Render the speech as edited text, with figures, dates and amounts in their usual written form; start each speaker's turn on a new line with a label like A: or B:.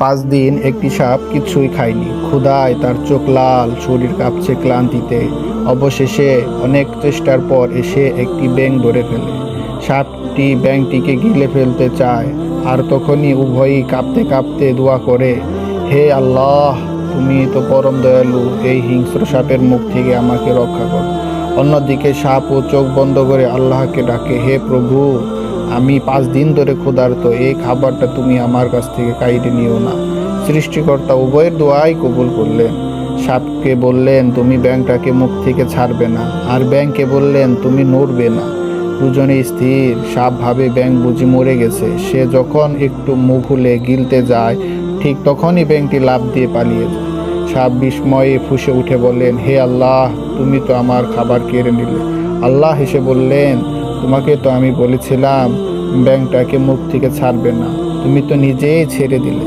A: 5 দিন একটি সাপ কিছুই খায়নি। ক্ষুধায় তার চোখ লাল, শরীর কাঁপছে ক্লান্তিতে। অবশেষে অনেক চেষ্টার পর এসে একটি ব্যাঙ ধরে ফেলে। সাপটি ব্যাঙটিকে গিলে ফেলতে চায়, আর তখনই উভয়ই কাঁপতে কাঁপতে দোয়া করে, হে আল্লাহ, তুমি তো পরম দয়ালু, এই হিংস্র সাপের মুখ থেকে আমাকে রক্ষা করো। অন্যদিকে সাপও চোখ বন্ধ করে আল্লাহকে ডাকে, হে প্রভু, আমি 5 দিন ধরে ক্ষুধার্ত, এই খাবারটা তুমি আমার কাছ থেকে কাইরে নিও না। সৃষ্টিকর্তা উভয়ের দোয়াই কবুল করলেন। সাপকে বললেন, তুমি ব্যাঙটাকে মুখ থেকে ছাড়বে না, আর ব্যাঙকে বললেন, তুমি নড়বে না। দুজনে স্থির। সাপ ভাবে ব্যাঙ বুঝি মরে গেছে। সে যখন একটু মুখ খুলে গিলতে যায়, ঠিক তখনই ব্যাঙটি লাফ দিয়ে পালিয়ে যায়। সাপ বিস্ময়ে ফুঁসে উঠে বললেন, হে আল্লাহ, তুমি তো আমার খাবার কেড়ে নিলে। আল্লাহ হেসে বললেন, তোমাকে তো আমি বলেছিলাম ব্যাঙটাকে মুখ থেকে ছাড়বে না, তুমি তো নিজেই ছেড়ে দিলে।